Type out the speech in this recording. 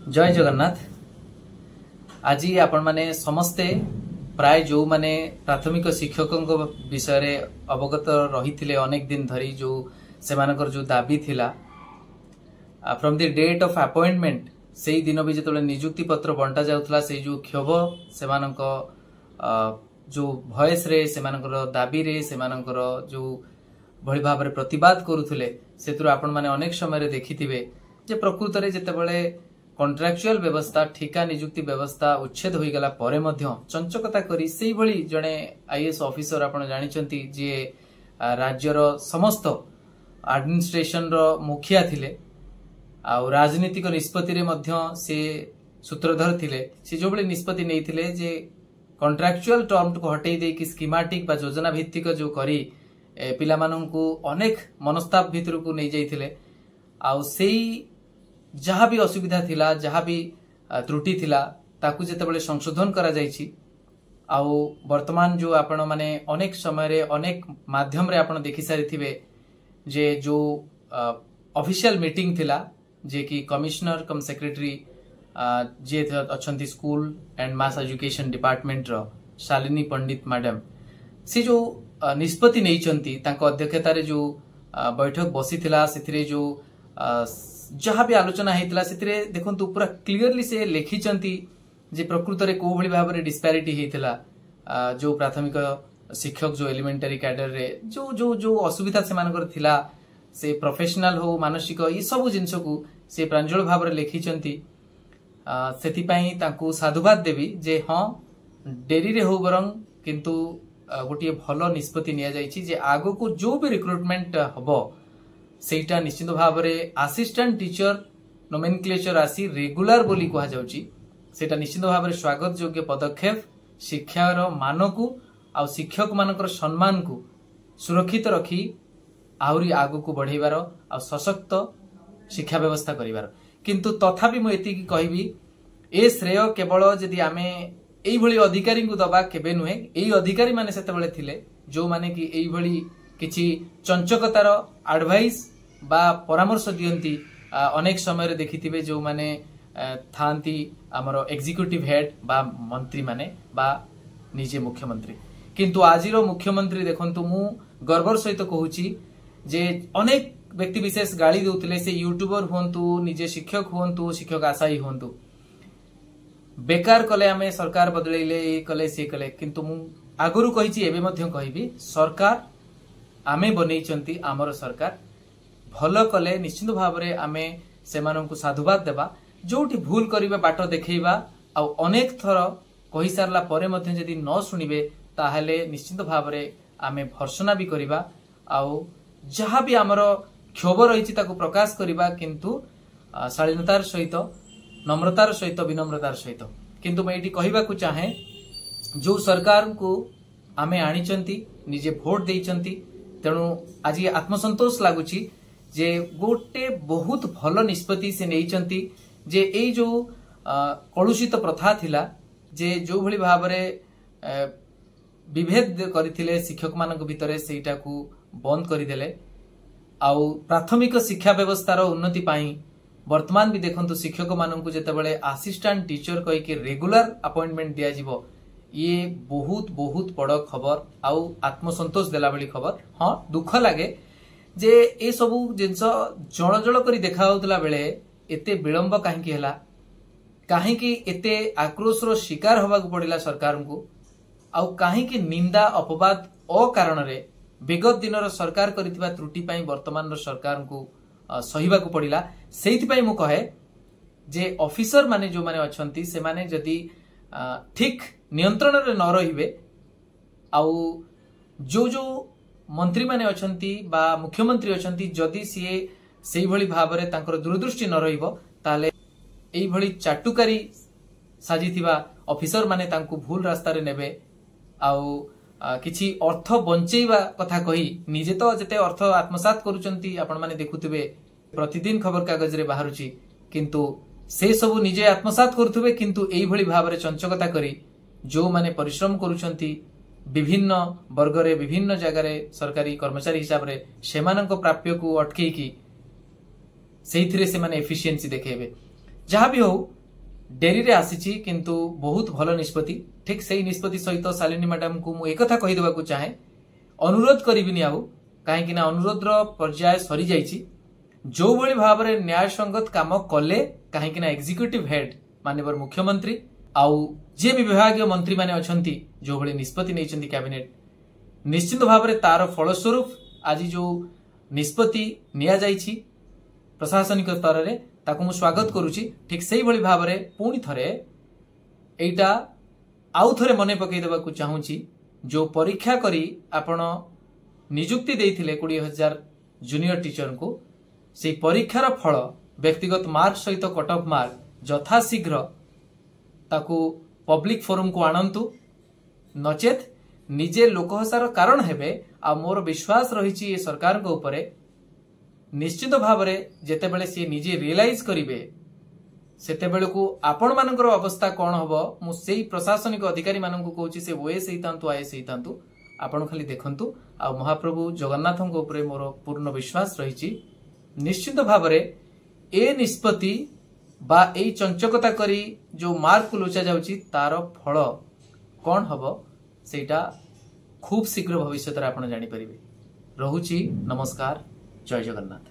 जय जगन्नाथ। आज आपण माने समस्ते प्राय जो माने प्राथमिक शिक्षकों विषय रे अवगत रही अनेक दिन धरी जो सेमानकर जो दाबी थिला from the date of appointment से दिन भी जो नियुक्ति पत्र बंटा जाउथला से जो क्षोभ सेमानक जो भॉइस रे सेमानकर दाबी रे सेमानकर जो भली भाव में प्रतिवाद करुले से आपण माने अनेक समय देखिथिबे जे प्रकृत रे जेतेबेले कॉन्ट्रैक्चुअल व्यवस्था ठिका नियुक्ति व्यवस्था उच्छेद हो गला परे मध्य चंचकता करी सेही भली जने आईएएस ऑफिसर आपण जानिचंती जे राज्यर समस्त एडमिनिस्ट्रेशन रो मुखिया थिले आ राजनीतिक निष्पत्ति रे मध्य से सूत्रधर थिले से जो बले निष्पत्ति नै थिले जे कॉन्ट्रैक्चुअल टर्म को हटेई दे कि स्कीमेटिक बा योजना भित्तिक जो करी पिला माननकु अनेक मनस्ताप भितर को नै जाइथिले आ सेही जहाँ भी असुविधा थिला जहाँ भी त्रुटि थिला ताकू जेतेबेले संशोधन करा जायछि आउ वर्तमान जो आपण माने अनेक समय रे अनेक माध्यम रे आपण देखि सारि थिबे जे जो ऑफिशियल मीटिंग थिला जे कि कमिश्नर कम सेक्रेटरी जे अछंती school and mass education department रो शालिनी पंडित मैडम से जो निष्पत्ति नैचंती तांको अध्यक्षता रे जो बैठक बसी थिला सेथिरे जो जहाँ भी आलोचना होता से देखो पूरा क्लीयरली से लिखिंट जे प्रकृत में कौ भाई भाव में डिस्पैरिटी होता जो प्राथमिक शिक्षक जो एलिमेंटरी कैडर रे जो जो जो असुविधा से प्रोफेशनल हो मानसिक ये सब जिनस को से प्रांजल भाव में लिखिंट से साधुवाद देवी जे हाँ डेरी रे हो बरं किंतु गोटे भल निष्पत्ति नि आग को जो भी रिक्रुटमेंट हम सेटा निश्चित भाव में असिस्टेंट टीचर नोमेनक्लेचर आसी रेगुलर बोली कहा जाउची सेटा निश्चित भाव में स्वागत योग्य पदक्षेप शिक्षार मान को आ शिक्षक मानकर सम्मान को सुरक्षित रखी आहरी आग को बढ़ेबार आ सशक्त शिक्षा व्यवस्था करिवार किंतु तथापि मु एति कहबी ए श्रेय केवल जदि आमे एई भली अधिकारी को दबा केबे नुहे एई अधिकारी माने सेतेबेले थिले जो माने कि एई भली किछि चंचकतार एडवाइस बा परामर्श दियंती अनेक समय रे देखिथिबे जो माने थांती हमरो एग्जीक्यूटिव हेड बा मंत्री माने बा निजे मुख्यमंत्री किंतु आजिरो मुख्यमंत्री देखंतु मु गर्वर सहित कहूची जे अनेक व्यक्ति विशेष गाली देउतले से यूट्यूबर होंतु निजे शिक्षक होंतु शिक्षक आशायी होंतु बेकार कले आमे सरकार बदलैले ए कले से कले किंतु मु आगरु कहिची एबे मध्य कहिबी सरकार आमे बनैचंती आमर सरकार भल कले निश्चित भाव में आमे सेमानंकु साधुवाद देबा जोठी भूल करिबा बाट देखैबा आ अनेक थर कहि सारला परे मध्य जदि न सुनिबे ताहले निश्चित भाव में आमे भर्सना भी करिबा आ जहाँ भी आमर क्षोभ रही ताकू प्रकाश करिबा किंतु शालीनतार सहित नम्रतार सहित विनम्रतार सहित किंतु मैं ये कहबा को चाहे जो सरकार को आमे आनिचंती निजे भोट देइचंती तेणु आज आत्मसंतोष लगुच जे गोटे बहुत भल निष्पत्ति से नैचंती जे एई जो कलुषित प्रथा थिला जे जो भली भाव में विभेद करथिले शिक्षक मानक भितरे सेटा को बंद करदेले आउ प्राथमिक शिक्षा व्यवस्थार उन्नति पाई वर्तमान भी देखंतु शिक्षक मानक जेतेबेले असिस्टेंट टीचर कहि के रेगुलर अपॉइंटमेंट दिया जिवो ये बहुत बहुत बड़ खबर आउ आत्मसंतोष देला बली खबर हाँ दुख लगे जे ए सबु जिनस जल जल करी देखा होतला बेले एते विलंब काहेकि हला काहेकि एते आक्रोश रो शिकार होबा को पड़िला सरकार को आउ काहेकि निंदा अपवाद अकारण रे विगत दिन सरकार करितबा त्रुटि पाई वर्तमान सरकार को सहिबा को पड़िला सेहिति पाई मु कहे जे ऑफिसर माने जो माने अछंती से माने जदी ठीक नियंत्रण रे न रहिबे आउ जो जो मंत्री माने अछंती बा मुख्यमंत्री अछंती जदी सीए सेही भली भाव रे तांकर दूरदृष्टि न रहिबो ताले एई भली चाटुकारी साजिथिबा ऑफिसर माने तांकु भूल रास्ता रे नेबे आउ किछि अर्थ बंचेइबा कथा कही निजे तो जते अर्थ आत्मसात करूचंती आपण माने देखुथिबे प्रतिदिन खबर कागज रे बाहरुची किंतु से सब निजे आत्मसात करुथुबे किंतु एई भली भाव रे चंचकता करी जो माने परिश्रम करूचंती विभिन्न वर्ग रे विभिन्न जगह रे सरकारी कर्मचारी हिसाब रे सेमानक प्राप्य को अटकेकी सेहिथिरे से माने एफिशिएंसी देखेबे जहाँ भी हो डेरी रे आसीची किंतु बहुत भल निष्पत्ति ठीक से निष्पत्ति सहित शालिनी मैडम को मुझे एक कहीदेवा चाहे अनुरोध करिबिनी आउ कहीं अनुरोध पर्याय सरी जाइछि जो भली भाव में न्याय संगत काम कले कहीं एग्जीक्यूटिव हेड माननीय मुख्यमंत्री आउ जे भी विभागीय मंत्री माने अछंती जो भली निष्पत्ति नैचंती कैबिनेट निश्चित भाव में तार फलस्वरूप आज जो निष्पत्ति निया जाइछि प्रशासनिक स्तर में ताकू मु स्वागत करुछि ठीक से भली भाव में पुणी थरे एटा आउ थरे मने पकई देबा को चाहूछि जो परीक्षा करी आपण नियुक्ति देइथिले 20,000 जूनियर टीचर को से परीक्षार फल व्यक्तिगत मार्क सहित कट ऑफ मार्क यथाशीघ्र ताकू पब्लिक फोरम को आणंतु नचेत निजे लोकहसार कारण हेबे आ मोर विश्वास रही सरकार को ऊपर निश्चित भाव में जेतेबेले सी निजे रियलाइज करिवे सेतेबेले को आपण मानकर अवस्था कौन हबो मु सेही प्रशासनिक अधिकारी मानन को कहूची से ओएस हेतांतु आईएएस हेतांतु आपण खाली देखंतु आ महाप्रभु जगन्नाथन को ऊपर मोर पूर्ण विश्वास रही निश्चित भाव में ए निष्पत्ति बा ए चंचकता करी जो मार्क को लोचा जाउची तार फल कौन हबो सेटा खूब शीघ्र भविष्य आप जानी पारिबे। रहुची नमस्कार, जय जगन्नाथ।